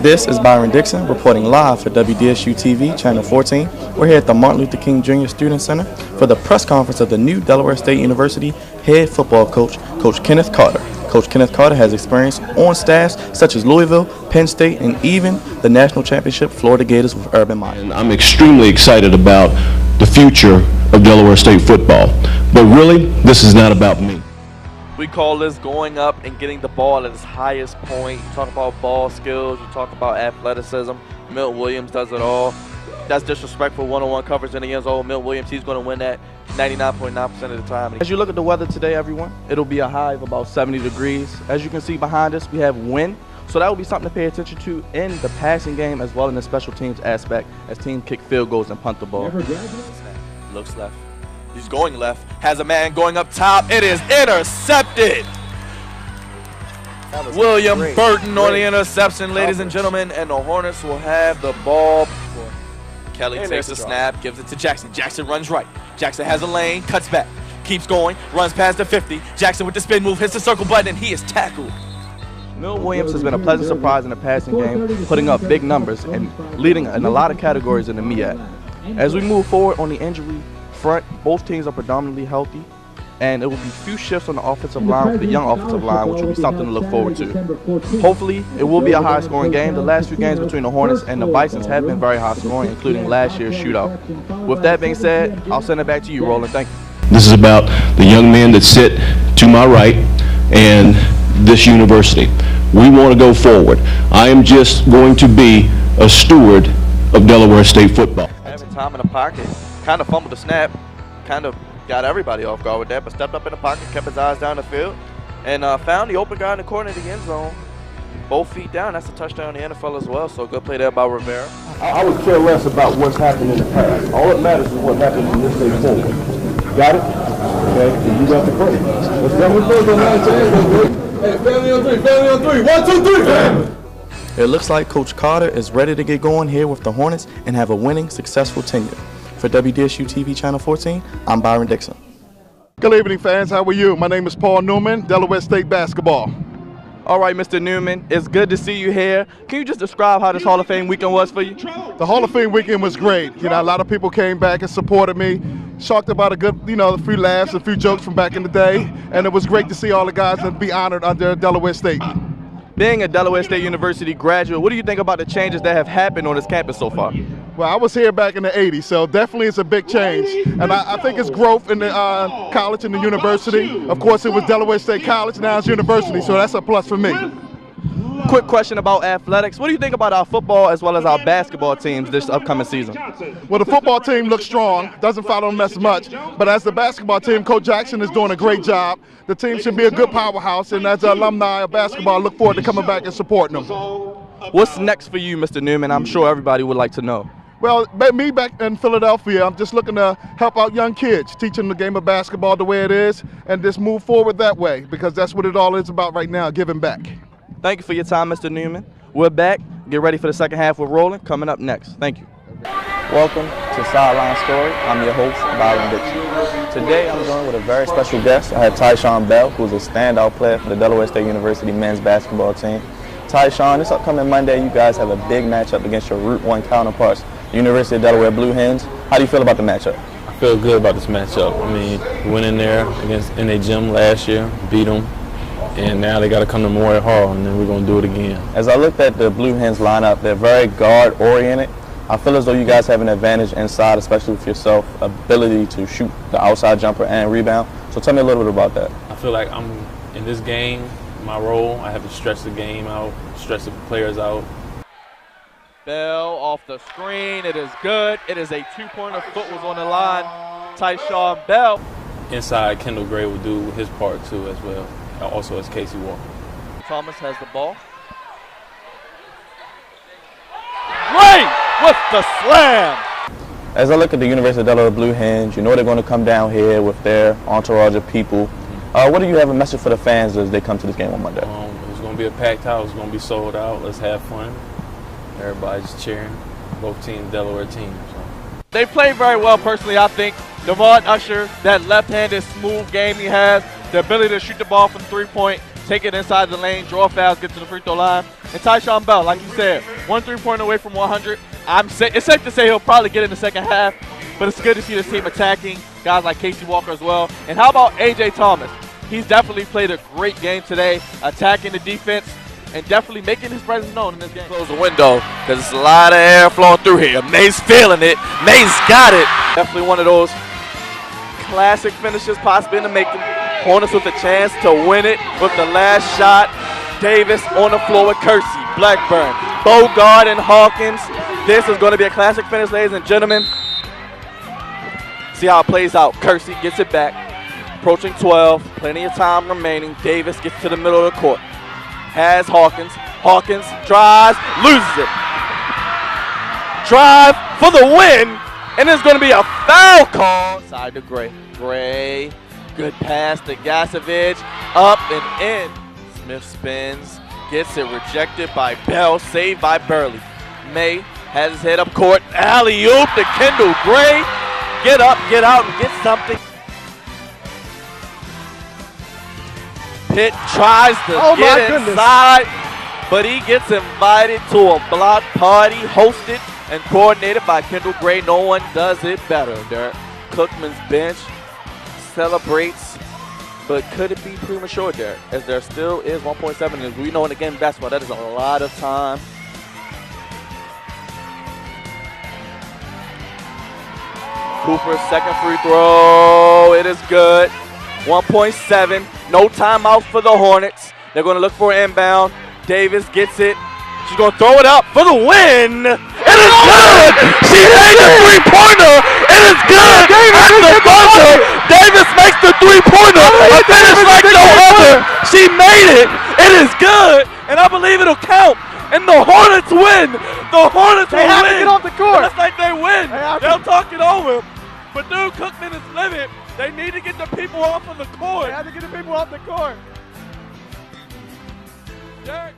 This is Byron Dixon reporting live for WDSU TV, Channel 14. We're here at the Martin Luther King Jr. Student Center for the press conference of the new Delaware State University head football coach, Coach Kenneth Carter. Coach Kenneth Carter has experience on staffs such as Louisville, Penn State, and even the national championship Florida Gators with Urban Meyer. And I'm extremely excited about the future of Delaware State football. But really, this is not about me. We call this going up and getting the ball at its highest point. You talk about ball skills, you talk about athleticism. Milt Williams does it all. That's disrespectful one-on-one coverage in the end zone. Milt Williams, he's going to win that 99.9% of the time. As you look at the weather today, everyone, it'll be a high of about 70 degrees. As you can see behind us, we have wind. So that will be something to pay attention to in the passing game as well in the special teams aspect as teams kick field goals and punt the ball. Looks left. He's going left. Has a man going up top. It is intercepted. William Burton on the interception, ladies and gentlemen. And the Hornets will have the ball. Kelly takes the snap, gives it to Jackson. Jackson runs right. Jackson has a lane, cuts back, keeps going, runs past the 50. Jackson with the spin move, hits the circle button, and he is tackled. Milt Williams has been a pleasant surprise in the passing game, putting up big numbers and leading in a lot of categories in the MEAC. As we move forward on the injury front, both teams are predominantly healthy, and it will be few shifts on the offensive line, the young offensive line, which will be something to look forward to. Hopefully, it will be a high-scoring game. The last few games between the Hornets and the Bisons have been very high-scoring, including last year's shootout. With that being said, I'll send it back to you, Roland. Thank you. This is about the young men that sit to my right and this university. We want to go forward. I am just going to be a steward of Delaware State football. Having time in the pocket, kind of fumbled the snap, kind of got everybody off guard with that, but stepped up in the pocket, kept his eyes down the field, and found the open guy in the corner of the end zone. Both feet down. That's a touchdown in the NFL as well, so good play there by Rivera. I would care less about what's happened in the past. All that matters is what happens in this day forward. Got it? Okay, you got the play. Let's go with those. Hey, family on three. 1, 2, 3, family. It looks like Coach Carter is ready to get going here with the Hornets and have a winning, successful tenure. For WDSU TV Channel 14, I'm Byron Dixon. Good evening, fans. How are you? My name is Paul Newman, Delaware State basketball. All right, Mr. Newman, it's good to see you here. Can you just describe how this Hall of Fame weekend was for you? The Hall of Fame weekend was great. You know, a lot of people came back and supported me. Shocked about a good, a few laughs, a few jokes from back in the day. And it was great to see all the guys and be honored under Delaware State. Being a Delaware State University graduate, what do you think about the changes that have happened on this campus so far? Well, I was here back in the 80s, so definitely it's a big change. And I think it's growth in the college and the university. Of course, it was Delaware State College, now it's university, so that's a plus for me. Quick question about athletics. What do you think about our football as well as our basketball teams this upcoming season? Well, the football team looks strong, doesn't follow them as much, but as the basketball team, Coach Jackson is doing a great job. The team should be a good powerhouse, and as an alumni of basketball, I look forward to coming back and supporting them. What's next for you, Mr. Newman? I'm sure everybody would like to know. Well, me back in Philadelphia, I'm just looking to help out young kids, teach them the game of basketball the way it is, and just move forward that way, because that's what it all is about right now, giving back. Thank you for your time, Mr. Newman. We're back. Get ready for the second half with Roland coming up next. Thank you. Welcome to Sideline Story. I'm your host, Byron Dixon. Today I'm joined with a very special guest. I have Tyshawn Bell, who's a standout player for the Delaware State University men's basketball team. Tyshawn, this upcoming Monday, you guys have a big matchup against your Route 1 counterparts, the University of Delaware Blue Hens. How do you feel about the matchup? I feel good about this matchup. I mean, we went in there in their gym last year, beat them, and now they got to come to Memorial Hall, and then we're going to do it again. As I looked at the Blue Hens lineup, they're very guard-oriented. I feel as though you guys have an advantage inside, especially with yourself, ability to shoot the outside jumper and rebound. So tell me a little bit about that. I feel like I'm in this game, my role, I have to stretch the game out, stretch the players out. Bell off the screen. It is good. It is a two-pointer. Foot was on the line. Tyshawn Bell. Inside, Kendall Gray will do his part too as well. Also as Casey Walker. Thomas has the ball. Gray with the slam. As I look at the University of Delaware Blue Hens, you know they're going to come down here with their entourage of people. What do you have a message for the fans as they come to this game on Monday? It's going to be a packed house. It's going to be sold out. Let's have fun. Everybody's cheering. Both teams, Delaware teams. So. They play very well personally, I think. Devon Usher, that left-handed smooth game he has, the ability to shoot the ball from three-point, take it inside the lane, draw fouls, get to the free throw line. And Tyshawn Bell, like you said, 1 3-pointer away from 100. It's safe to say he'll probably get in the second half, but it's good to see this team attacking, guys like Casey Walker as well. And how about A.J. Thomas? He's definitely played a great game today, attacking the defense and definitely making his presence known in this game. Close the window because there's a lot of air flowing through here. May's feeling it. May's got it. Definitely one of those classic finishes possibly in the making. Hornets with a chance to win it with the last shot. Davis on the floor with Kersey, Blackburn, Bogart, and Hawkins. This is going to be a classic finish, ladies and gentlemen. See how it plays out. Kersey gets it back. Approaching 12. Plenty of time remaining. Davis gets to the middle of the court. Has Hawkins. Hawkins drives, loses it. Drive for the win. And there's going to be a foul call. Side to Gray. Gray. Good pass to Gasevich. Up and in. Smith spins. Gets it rejected by Bell. Saved by Burley. May has his head up court. Alley-oop to Kendall Gray. Get up, get out, and get something. Pitt tries to get inside, but he gets invited to a block party hosted and coordinated by Kendall Gray. No one does it better. Derek Cookman's bench celebrates, but could it be premature, Derek? As there still is 1.7, as we know in the game of basketball, that is a lot of time. Cooper's second free throw. It is good. 1.7. No timeout for the Hornets. They're going to look for an inbound. Davis gets it. She's going to throw it up for the win. It is good. She made the three-pointer. It is good. At the buzzer, Davis makes the three-pointer. A finish like no other. She made it. It is good. And I believe it'll count. And the Hornets win. The Hornets will win. They have to get off the court. It's like they win. They'll talk it over. But dude, Cookman is livid. They need to get the people off of the court. They have to get the people off the court. Derek.